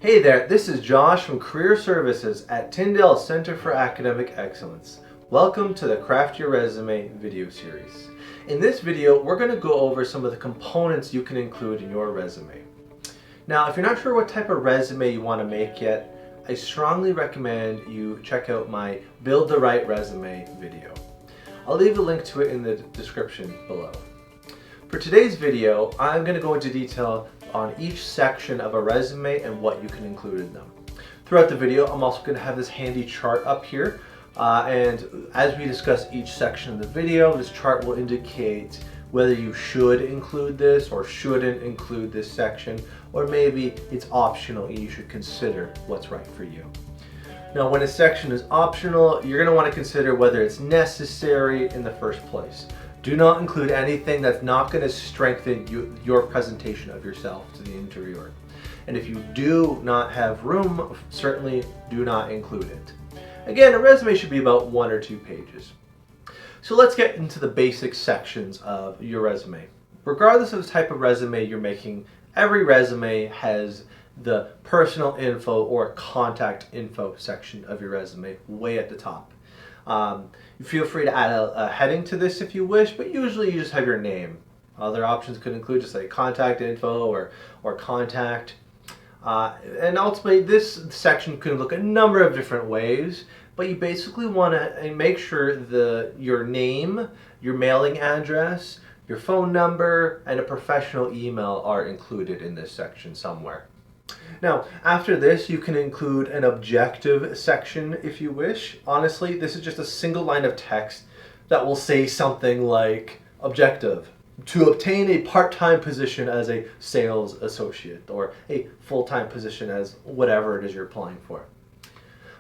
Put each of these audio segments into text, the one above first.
Hey there, this is Josh from Career Services at Tyndale Center for Academic Excellence. Welcome to the Craft Your Resume video series. In this video, we're going to go over some of the components you can include in your resume. Now, if you're not sure what type of resume you want to make yet, I strongly recommend you check out my Build the Right Resume video. I'll leave a link to it in the description below. For today's video, I'm going to go into detail on each section of a resume and what you can include in them. Throughout the video, I'm also going to have this handy chart up here, and as we discuss each section of the video, this chart will indicate whether you should include this or shouldn't include this section, or maybe it's optional and you should consider what's right for you. Now, when a section is optional, you're going to want to consider whether it's necessary in the first place. Do not include anything that's not going to strengthen your presentation of yourself to the interviewer. And if you do not have room, certainly do not include it. Again, a resume should be about 1 or 2 pages. So let's get into the basic sections of your resume. Regardless of the type of resume you're making, every resume has the personal info or contact info section of your resume way at the top. You feel free to add a heading to this if you wish, but usually you just have your name. Other options could include just like contact info or contact. And ultimately this section could look a number of different ways, but you basically want to make sure your name, your mailing address, your phone number, and a professional email are included in this section somewhere. Now, after this, you can include an objective section if you wish. Honestly, this is just a single line of text that will say something like objective: to obtain a part-time position as a sales associate, or a full-time position as whatever it is you're applying for.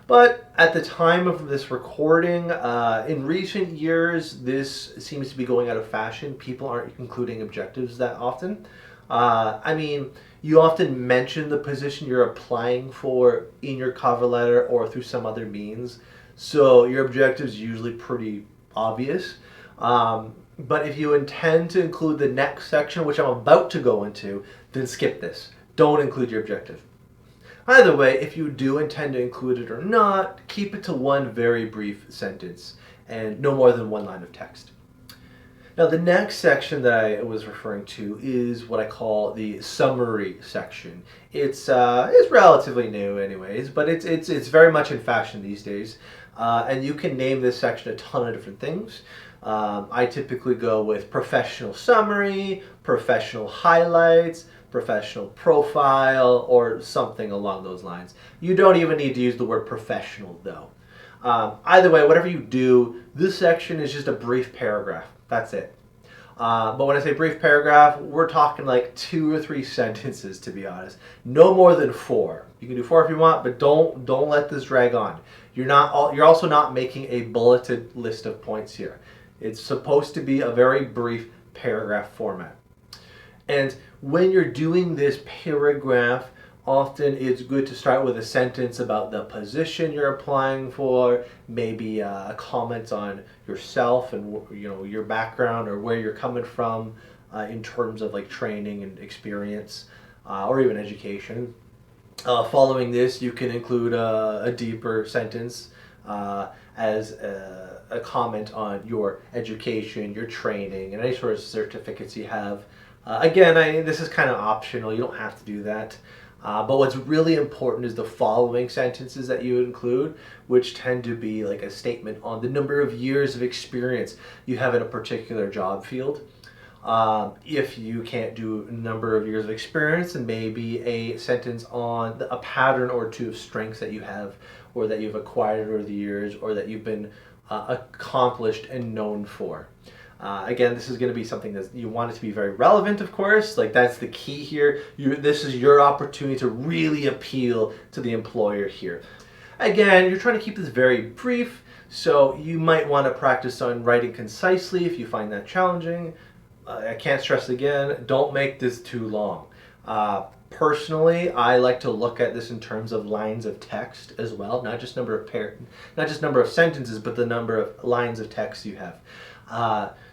But at the time of this recording, in recent years, this seems to be going out of fashion. People aren't including objectives that often. You often mention the position you're applying for in your cover letter or through some other means, so your objective is usually pretty obvious. But if you intend to include the next section, which I'm about to go into, then skip this. Don't include your objective. Either way, if you do intend to include it or not, keep it to one very brief sentence and no more than 1 line of text. Now, the next section that I was referring to is what I call the summary section. It's relatively new anyways, but it's very much in fashion these days. And you can name this section a ton of different things. I typically go with professional summary, professional highlights, professional profile, or something along those lines. You don't even need to use the word professional though. Either way, whatever you do, this section is just a brief paragraph. That's it. But when I say brief paragraph, we're talking like 2 or 3 sentences, to be honest. No more than 4. You can do 4 if you want, but don't let this drag on. You're also not making a bulleted list of points here. It's supposed to be a very brief paragraph format. And when you're doing this paragraph, often it's good to start with a sentence about the position you're applying for, maybe a comment on yourself and your background or where you're coming from in terms of like training and experience or even education. Following this, you can include a deeper sentence as a comment on your education, your training, and any sort of certificates you have. Again, this is kind of optional. You don't have to do that. But what's really important is the following sentences that you include, which tend to be like a statement on the number of years of experience you have in a particular job field. If you can't do a number of years of experience, then maybe a sentence on a pattern or 2 of strengths that you have or that you've acquired over the years or that you've been accomplished and known for. Again, this is going to be something that you want it to be very relevant, of course. Like, that's the key here. This is your opportunity to really appeal to the employer here. Again, you're trying to keep this very brief, so you might want to practice on writing concisely if you find that challenging. I can't stress again, don't make this too long. Personally, I like to look at this in terms of lines of text as well, not just number of sentences, but the number of lines of text you have.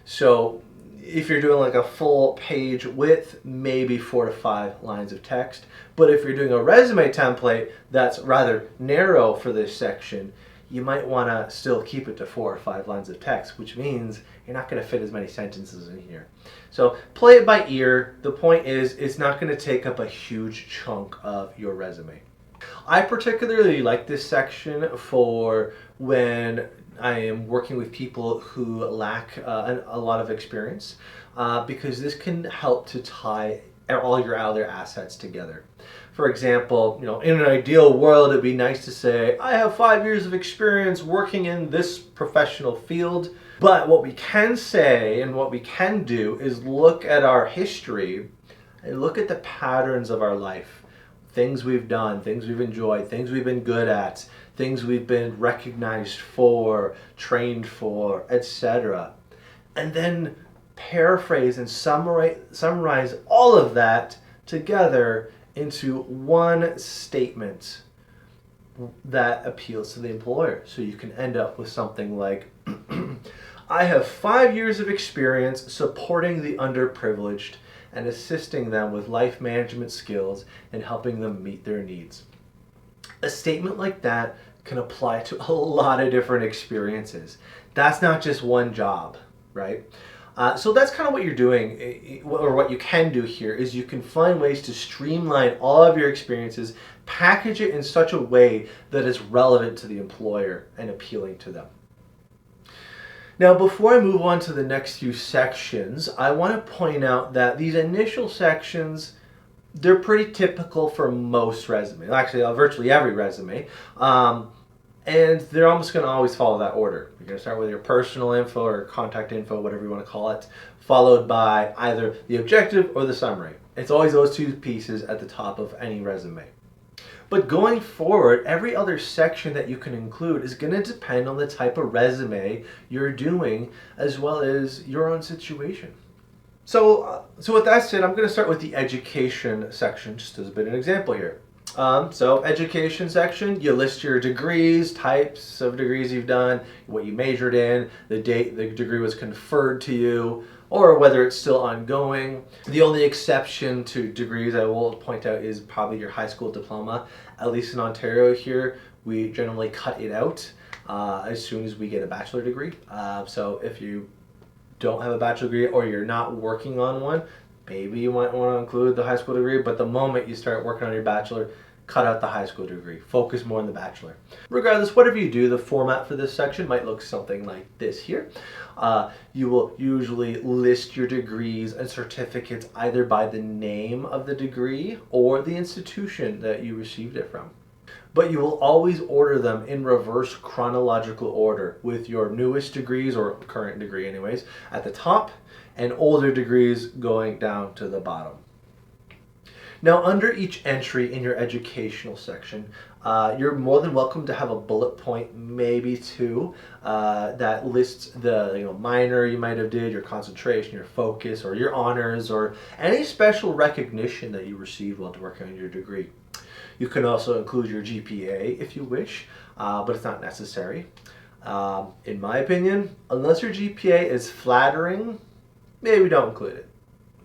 So if you're doing like a full page width, maybe 4 to 5 lines of text. But if you're doing a resume template that's rather narrow for this section, you might want to still keep it to 4 or 5 lines of text, which means you're not going to fit as many sentences in here. So play it by ear. The point is, it's not going to take up a huge chunk of your resume. I particularly like this section for when I am working with people who lack a lot of experience, because this can help to tie all your other assets together. For example, in an ideal world, it'd be nice to say, I have 5 years of experience working in this professional field. But what we can say and what we can do is look at our history and look at the patterns of our life. Things we've done, things we've enjoyed, things we've been good at, things we've been recognized for, trained for, etc. And then paraphrase and summarize all of that together into one statement that appeals to the employer. So you can end up with something like, I have 5 years of experience supporting the underprivileged and assisting them with life management skills and helping them meet their needs. A statement like that can apply to a lot of different experiences. That's not just one job, right? So that's kind of what you're doing, or what you can do here, is you can find ways to streamline all of your experiences, package it in such a way that is relevant to the employer and appealing to them. Now, before I move on to the next few sections, I want to point out that these initial sections, they're pretty typical for most resumes, actually virtually every resume, and they're almost going to always follow that order. You're going to start with your personal info or contact info, whatever you want to call it, followed by either the objective or the summary. It's always those two pieces at the top of any resume. But going forward, every other section that you can include is going to depend on the type of resume you're doing, as well as your own situation. So with that said, I'm going to start with the education section, just as a bit of an example here. So education section, you list your degrees, types of degrees you've done, what you majored in, the date the degree was conferred to you, or whether it's still ongoing. The only exception to degrees I will point out is probably your high school diploma. At least in Ontario here, we generally cut it out as soon as we get a bachelor degree. So if you don't have a bachelor degree or you're not working on one, maybe you might want to include the high school degree, but the moment you start working on your bachelor, cut out the high school degree. Focus more on the bachelor. Regardless, whatever you do, the format for this section might look something like this here. You will usually list your degrees and certificates either by the name of the degree or the institution that you received it from. But you will always order them in reverse chronological order, with your newest degrees, or current degree anyways, at the top, and older degrees going down to the bottom. Now, under each entry in your educational section, you're more than welcome to have a bullet point, maybe two, that lists the minor you might have did, your concentration, your focus, or your honors, or any special recognition that you received while working on your degree. You can also include your GPA if you wish, but it's not necessary. In my opinion, unless your GPA is flattering, maybe don't include it.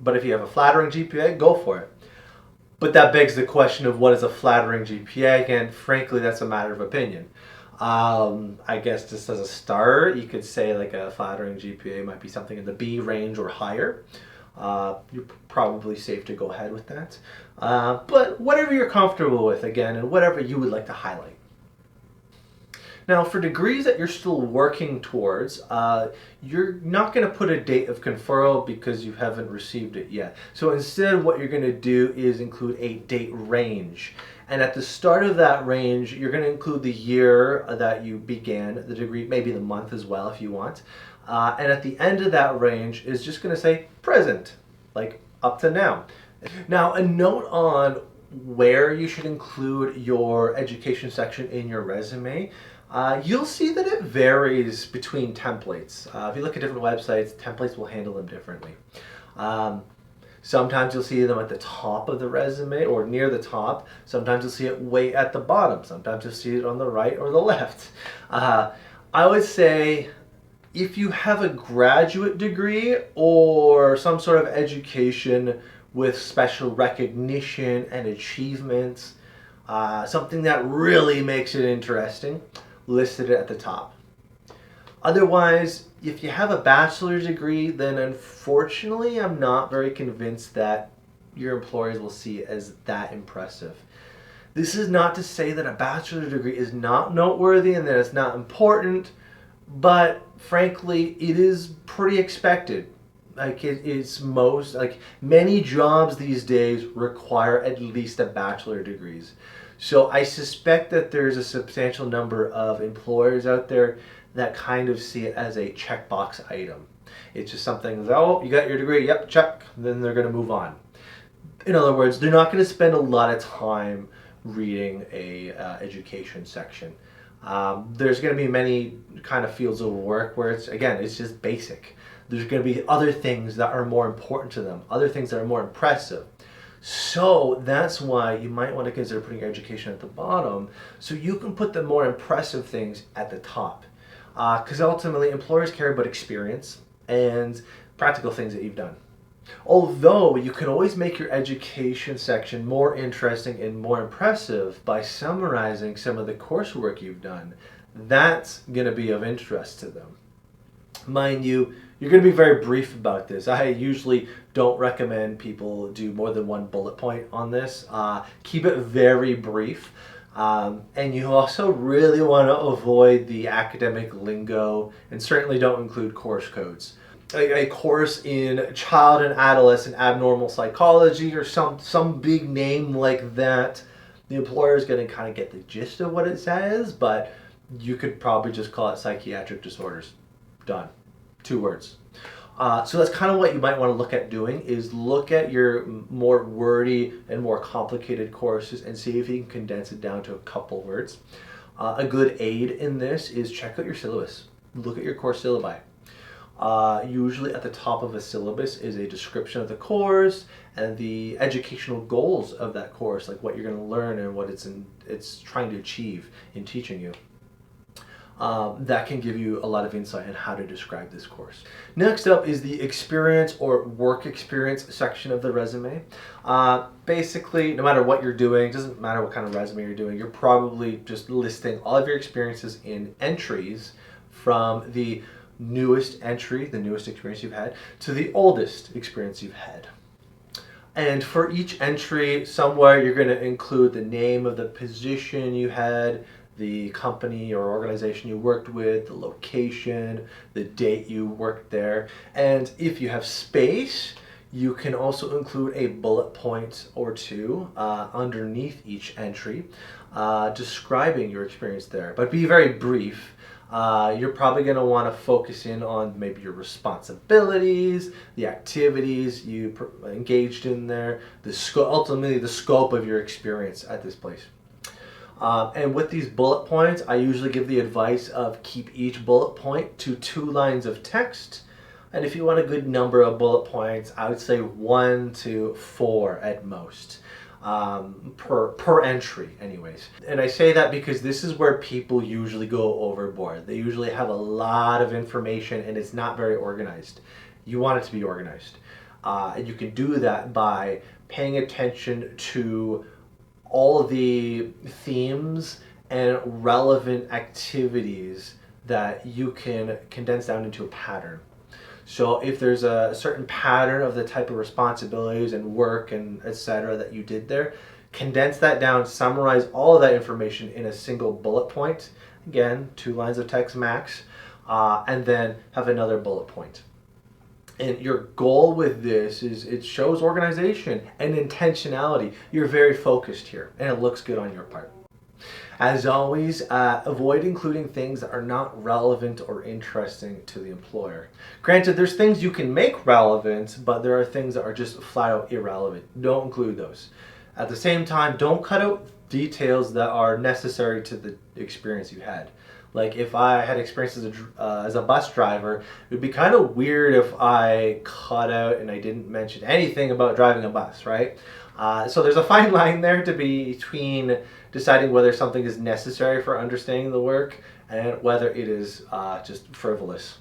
But if you have a flattering GPA, go for it. But that begs the question of what is a flattering GPA? Again, frankly, that's a matter of opinion. I guess just as a start, you could say like a flattering GPA might be something in the B range or higher. You're probably safe to go ahead with that. But whatever you're comfortable with, again, and whatever you would like to highlight. Now, for degrees that you're still working towards, you're not going to put a date of conferral because you haven't received it yet. So instead, what you're going to do is include a date range. And at the start of that range, you're going to include the year that you began the degree, maybe the month as well if you want. And at the end of that range is just going to say present, like up to now. Now, a note on where you should include your education section in your resume. You'll see that it varies between templates. If you look at different websites, templates will handle them differently. Sometimes you'll see them at the top of the resume or near the top. Sometimes you'll see it way at the bottom. Sometimes you'll see it on the right or the left. I would say If you have a graduate degree or some sort of education with special recognition and achievements, something that really makes it interesting, listed it at the top. Otherwise, if you have a bachelor's degree, then unfortunately I'm not very convinced that your employers will see it as that impressive. This is not to say that a bachelor's degree is not noteworthy and that it's not important, but frankly, it is pretty expected. Many jobs these days require at least a bachelor degrees. So I suspect that there's a substantial number of employers out there that kind of see it as a checkbox item. It's just something that, oh, you got your degree, yep, check, then they're going to move on. In other words, they're not going to spend a lot of time reading a education section. There's going to be many kind of fields of work where it's just basic. There's going to be other things that are more important to them, other things that are more impressive. So that's why you might want to consider putting your education at the bottom so you can put the more impressive things at the top. Because ultimately employers care about experience and practical things that you've done. Although you can always make your education section more interesting and more impressive by summarizing some of the coursework you've done. That's going to be of interest to them. Mind you, you're going to be very brief about this. I usually don't recommend people do more than one bullet point on this. Keep it very brief. And you also really want to avoid the academic lingo and certainly don't include course codes. A course in child and adolescent abnormal psychology or some big name like that, the employer is going to kind of get the gist of what it says, but you could probably just call it psychiatric disorders. Done. 2 words. So that's kind of what you might want to look at doing, is look at your more wordy and more complicated courses and see if you can condense it down to a couple words. A good aid in this is check out your syllabus. Look at your course syllabi. Usually at the top of a syllabus is a description of the course and the educational goals of that course, like what you're going to learn and what it's trying to achieve in teaching you. That can give you a lot of insight on how to describe this course. Next up is the experience or work experience section of the resume. Basically, no matter what you're doing, doesn't matter what kind of resume you're doing, you're probably just listing all of your experiences in entries from the newest entry, the newest experience you've had, to the oldest experience you've had. And for each entry, somewhere you're going to include the name of the position you had, the company or organization you worked with, the location, the date you worked there. And if you have space, you can also include a bullet point or two underneath each entry describing your experience there. But be very brief. You're probably going to want to focus in on maybe your responsibilities, the activities you engaged in there, ultimately the scope of your experience at this place. And with these bullet points, I usually give the advice of keep each bullet point to 2 lines of text. And if you want a good number of bullet points, I would say 1 to 4 at most. Per entry anyways. And I say that because this is where people usually go overboard. They usually have a lot of information and it's not very organized. You want it to be organized. And you can do that by paying attention to all the themes and relevant activities that you can condense down into a pattern. So if there's a certain pattern of the type of responsibilities and work and etc. that you did there, condense that down, summarize all of that information in a single bullet point. Again, 2 lines of text max, and then have another bullet point. And your goal with this is it shows organization and intentionality. You're very focused here and it looks good on your part. As always, avoid including things that are not relevant or interesting to the employer. Granted, there's things you can make relevant, but there are things that are just flat out irrelevant. Don't include those. At the same time, don't cut out details that are necessary to the experience you had. Like if I had experience as a bus driver, it would be kind of weird if I cut out and I didn't mention anything about driving a bus, right? So there's a fine line there to be between deciding whether something is necessary for understanding the work and whether it is just frivolous.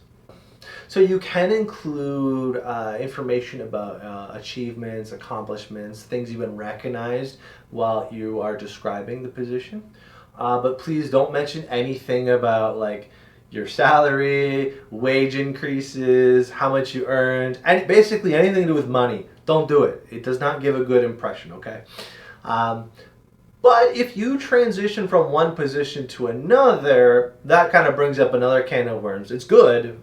So you can include information about achievements, accomplishments, things you've been recognized while you are describing the position. But please don't mention anything about like your salary, wage increases, how much you earned, and basically anything to do with money. Don't do it. It does not give a good impression, okay? But if you transition from one position to another, that kind of brings up another can of worms. It's good,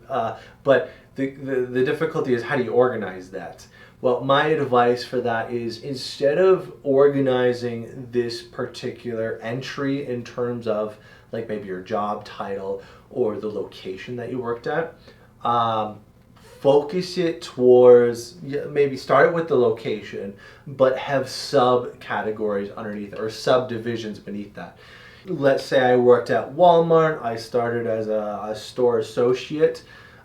but the difficulty is how do you organize that? Well, my advice for that is instead of organizing this particular entry in terms of like maybe your job title or the location that you worked at, focus it towards, maybe start with the location, but have subcategories underneath or subdivisions beneath that. Let's say I worked at Walmart, I started as a store associate,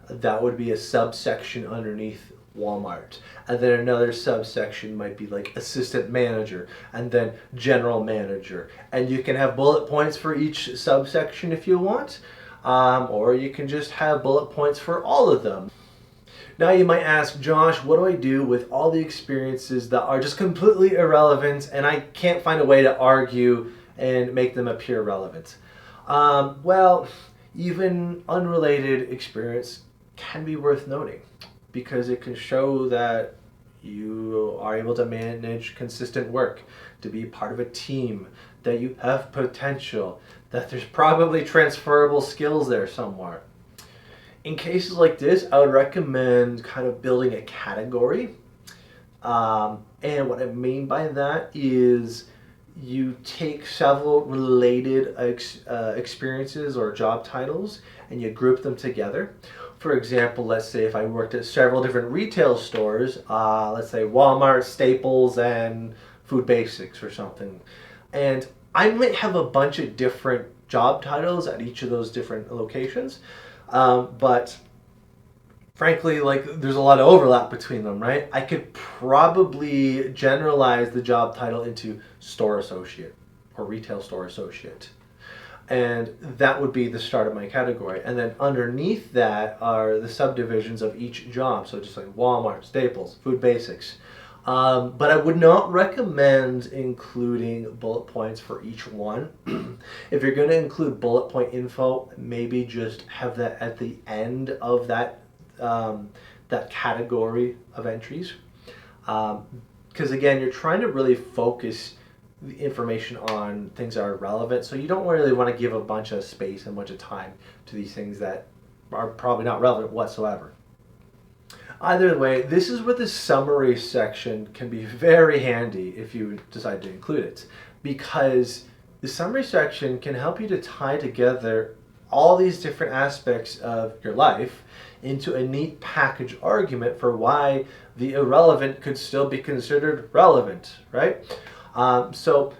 that would be a subsection underneath Walmart. And then another subsection might be like assistant manager and then general manager. And you can have bullet points for each subsection if you want, or you can just have bullet points for all of them. Now you might ask, Josh, what do I do with all the experiences that are just completely irrelevant and I can't find a way to argue and make them appear relevant? Well, even unrelated experience can be worth noting because it can show that you are able to manage consistent work, to be part of a team, that you have potential, that there's probably transferable skills there somewhere. In cases like this, I would recommend kind of building a category. And what I mean by that is you take several related experiences or job titles and you group them together. For example, let's say if I worked at several different retail stores, let's say Walmart, Staples, and Food Basics or something. And I might have a bunch of different job titles at each of those different locations. But frankly, like there's a lot of overlap between them, right? I could probably generalize the job title into store associate or retail store associate. And that would be the start of my category. And then underneath that are the subdivisions of each job. So just like Walmart, Staples, Food Basics. But I would not recommend including bullet points for each one. If you're going to include bullet point info, maybe just have that at the end of that that category of entries. Because again, you're trying to really focus the information on things that are relevant. So you don't really want to give a bunch of space and a bunch of time to these things that are probably not relevant whatsoever. Either way, this is where the summary section can be very handy if you decide to include it, because the summary section can help you to tie together all these different aspects of your life into a neat package argument for why the irrelevant could still be considered relevant, right? So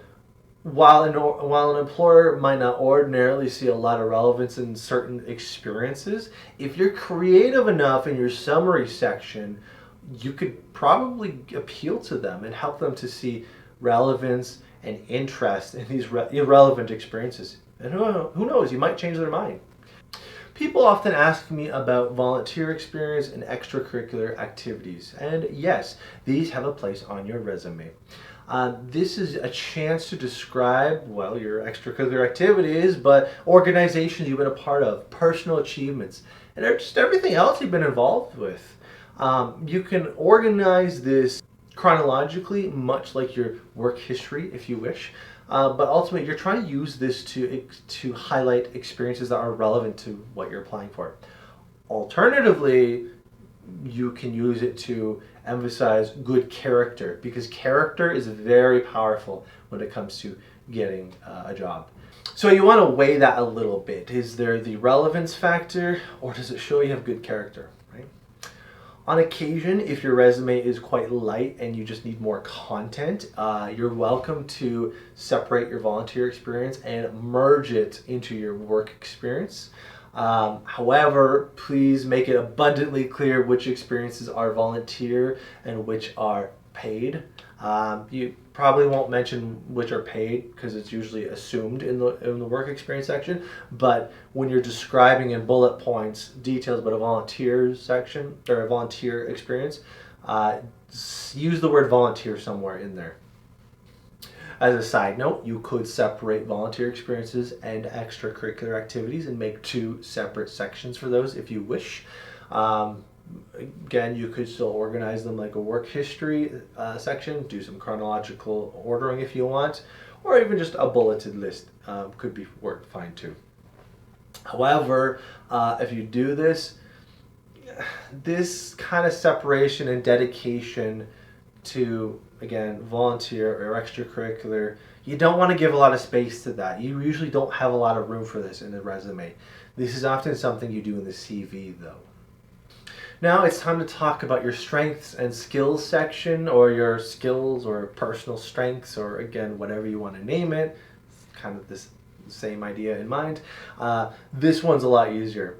while an employer might not ordinarily see a lot of relevance in certain experiences, if you're creative enough in your summary section, you could probably appeal to them and help them to see relevance and interest in these irrelevant experiences. And who knows, you might change their mind. People often ask me about volunteer experience and extracurricular activities. And yes, these have a place on your resume. This is a chance to describe, well, your extracurricular activities, but organizations you've been a part of, personal achievements, and just everything else you've been involved with. You can organize this chronologically, much like your work history, if you wish. But ultimately, you're trying to use this to highlight experiences that are relevant to what you're applying for. Alternatively, you can use it to emphasize good character, because character is very powerful when it comes to getting a job. So you want to weigh that a little bit. Is there the relevance factor, or does it show you have good character, right? On occasion, if your resume is quite light and you just need more content, you're welcome to separate your volunteer experience and merge it into your work experience. However, please make it abundantly clear which experiences are volunteer and which are paid. You probably won't mention which are paid because it's usually assumed in the work experience section. But when you're describing in bullet points details about a volunteer section or a volunteer experience, use the word volunteer somewhere in there. As a side note, you could separate volunteer experiences and extracurricular activities and make 2 separate sections for those if you wish. Again, you could still organize them like a work history section, do some chronological ordering if you want, or even just a bulleted list could be worked fine too. However, if you do this kind of separation and dedication to, again, volunteer or extracurricular, you don't want to give a lot of space to that. You usually don't have a lot of room for this in the resume. This is often something you do in the CV though. Now it's time to talk about your strengths and skills section, or your skills or personal strengths, or again, whatever you want to name it. It's kind of this same idea in mind. This one's a lot easier.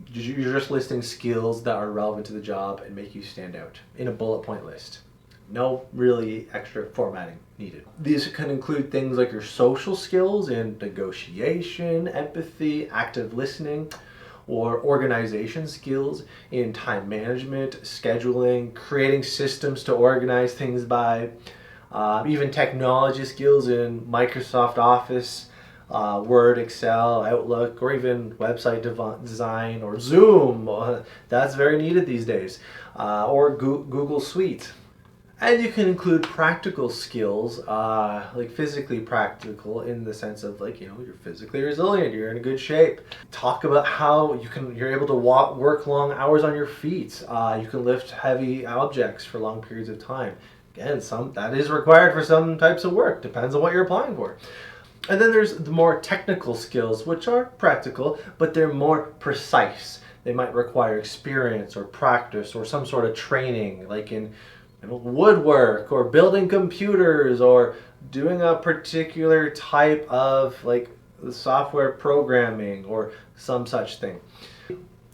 You're just listing skills that are relevant to the job and make you stand out in a bullet point list. No really extra formatting needed. These can include things like your social skills in negotiation, empathy, active listening, or organization skills in time management, scheduling, creating systems to organize things by, even technology skills in Microsoft Office, Word, Excel, Outlook, or even website design or Zoom. That's very needed these days. Or Google Suite. And you can include practical skills, like physically practical in the sense of, like, you're physically resilient, you're in good shape. Talk about how you're able to work long hours on your feet. You can lift heavy objects for long periods of time. Again, that is required for some types of work, depends on what you're applying for. And then there's the more technical skills, which are practical, but they're more precise. They might require experience or practice or some sort of training, like in woodwork or building computers or doing a particular type of software programming or some such thing.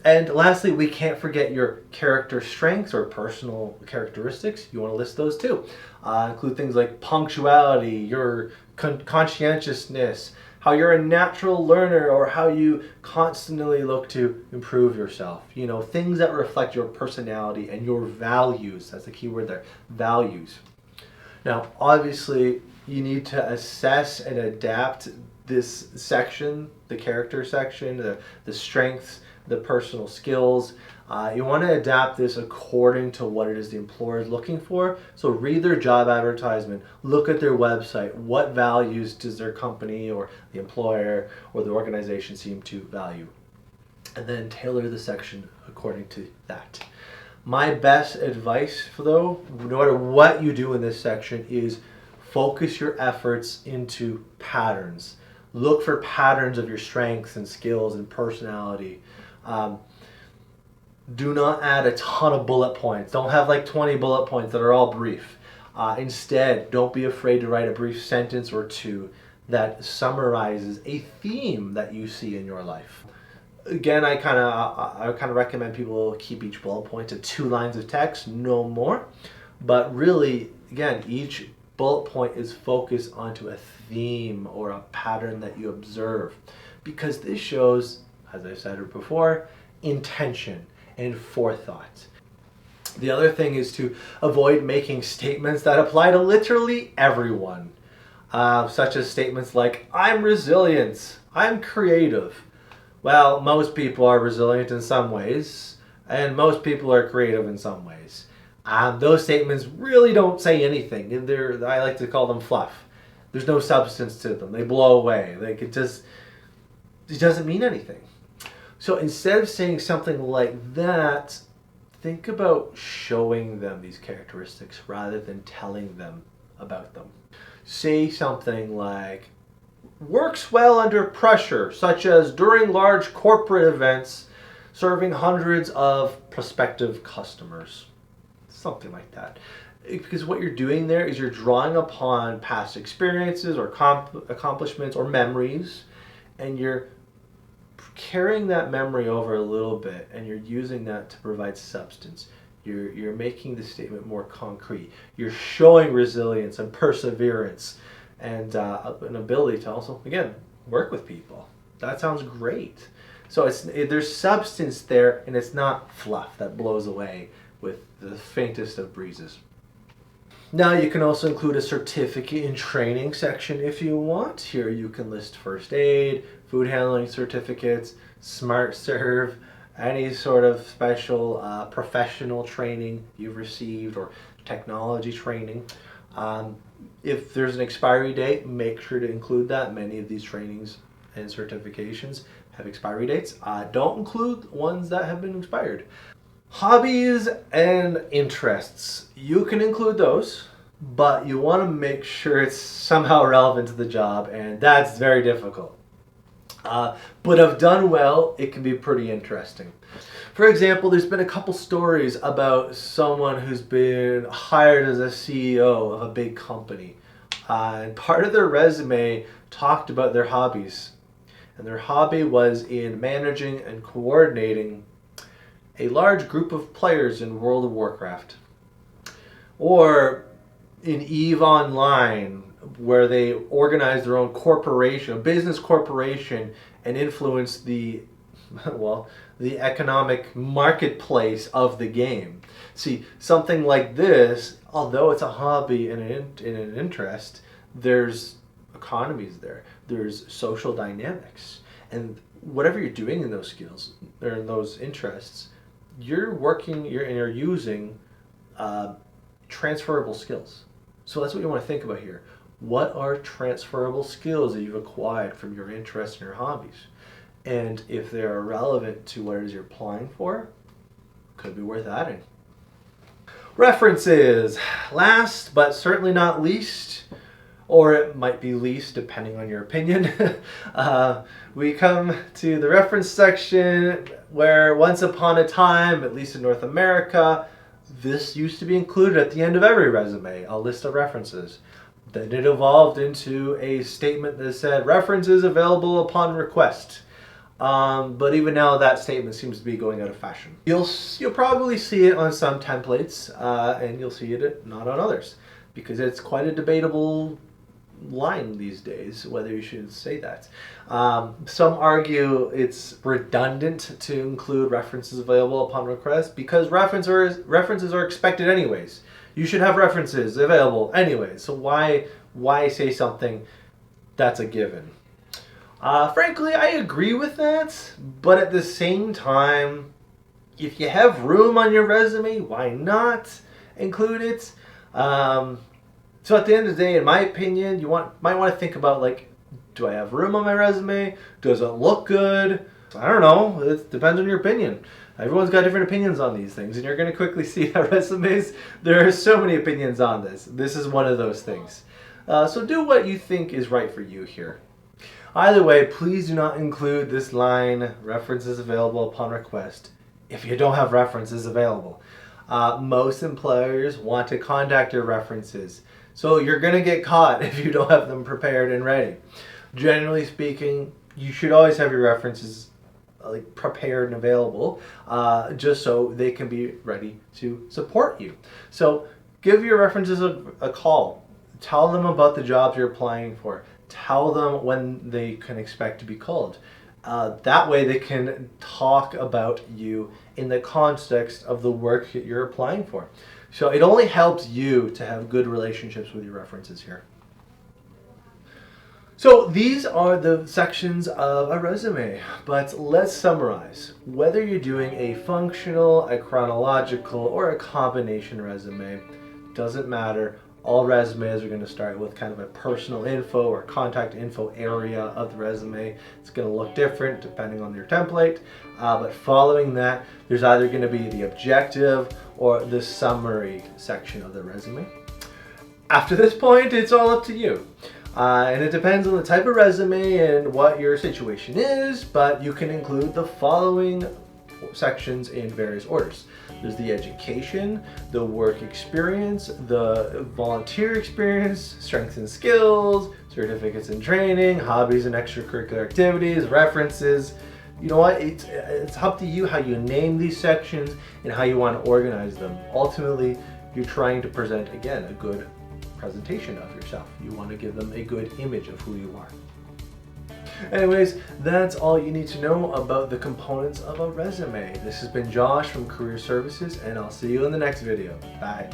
And lastly, we can't forget your character strengths or personal characteristics. You want to list those too. Include things like punctuality, your conscientiousness, how you're a natural learner, or how you constantly look to improve yourself. Things that reflect your personality and your values. That's the key word there, values. Now, obviously, you need to assess and adapt this section, the character section, the strengths, the personal skills. You want to adapt this according to what it is the employer is looking for. So read their job advertisement, look at their website. What values does their company or the employer or the organization seem to value? And then tailor the section according to that. My best advice, though, no matter what you do in this section, is focus your efforts into patterns. Look for patterns of your strengths and skills and personality. Do not add a ton of bullet points. Don't have 20 bullet points that are all brief. Instead, don't be afraid to write a brief sentence or 2 that summarizes a theme that you see in your life. Again, I kind of recommend people keep each bullet point to 2 lines of text, no more. But really, again, each bullet point is focused onto a theme or a pattern that you observe, because this shows, as I said before, intention and forethought. The other thing is to avoid making statements that apply to literally everyone, such as statements like, I'm resilient, I'm creative. Well, most people are resilient in some ways, and most people are creative in some ways. Those statements really don't say anything. I like to call them fluff. There's no substance to them. They blow away. It doesn't mean anything. So instead of saying something like that, think about showing them these characteristics rather than telling them about them. Say something like, works well under pressure, such as during large corporate events, serving hundreds of prospective customers. Something like that. Because what you're doing there is you're drawing upon past experiences or accomplishments or memories, and you're carrying that memory over a little bit, and you're using that to provide substance. You're making the statement more concrete. You're showing resilience and perseverance and an ability to also, again, work with people. That sounds great. So there's substance there, and it's not fluff that blows away with the faintest of breezes. Now you can also include a certificate in training section if you want. Here you can list first aid, food handling certificates, smart serve, any sort of special professional training you've received or technology training. If there's an expiry date, make sure to include that. Many of these trainings and certifications have expiry dates. Don't include ones that have been expired. Hobbies and interests. You can include those, but you want to make sure it's somehow relevant to the job, and that's very difficult. But if done well, it can be pretty interesting. For example, there's been a couple stories about someone who's been hired as a CEO of a big company. And part of their resume talked about their hobbies. And their hobby was in managing and coordinating a large group of players in World of Warcraft. Or in EVE Online, where they organized their own corporation, a business corporation, and influenced the economic marketplace of the game. See, something like this, although it's a hobby and an interest, there's economies there. There's social dynamics. And whatever you're doing in those skills, or in those interests, you're using transferable skills. So that's what you want to think about here. What are transferable skills that you've acquired from your interests and your hobbies? And if they are relevant to what it is you're applying for, could be worth adding. References. Last but certainly not least, or it might be least depending on your opinion, we come to the reference section where once upon a time, at least in North America, this used to be included at the end of every resume, a list of references. Then it evolved into a statement that said references available upon request. But even now that statement seems to be going out of fashion. You'll probably see it on some templates and you'll see it not on others, because it's quite a debatable line these days whether you should say that. Some argue it's redundant to include references available upon request because references are expected anyways. You should have references available anyways. So why say something that's a given? Frankly, I agree with that, but at the same time, if you have room on your resume, why not include it? So at the end of the day, in my opinion, might want to think about, like, do I have room on my resume? Does it look good? I don't know. It depends on your opinion. Everyone's got different opinions on these things, and you're going to quickly see that resumes, there are so many opinions on this. This is one of those things. So do what you think is right for you here. Either way, please do not include this line, references available upon request, if you don't have references available. Most employers want to contact your references, so you're going to get caught if you don't have them prepared and ready. Generally speaking, you should always have your references prepared and available, just so they can be ready to support you. So give your references a call. Tell them about the jobs you're applying for. Tell them when they can expect to be called. That way they can talk about you in the context of the work that you're applying for. So it only helps you to have good relationships with your references here. So these are the sections of a resume, but let's summarize. Whether you're doing a functional, a chronological, or a combination resume, doesn't matter. All resumes are going to start with kind of a personal info or contact info area of the resume. It's going to look different depending on your template, but following that, there's either going to be the objective or the summary section of the resume. After this point, it's all up to you. And it depends on the type of resume and what your situation is, but you can include the following sections in various orders. There's the education, the work experience, the volunteer experience, strengths and skills, certificates and training, hobbies and extracurricular activities, references, You know what, it's up to you how you name these sections and how you want to organize them. Ultimately, you're trying to present, again, a good presentation of yourself. You want to give them a good image of who you are. Anyways, that's all you need to know about the components of a resume. This has been Josh from Career Services, and I'll see you in the next video. Bye.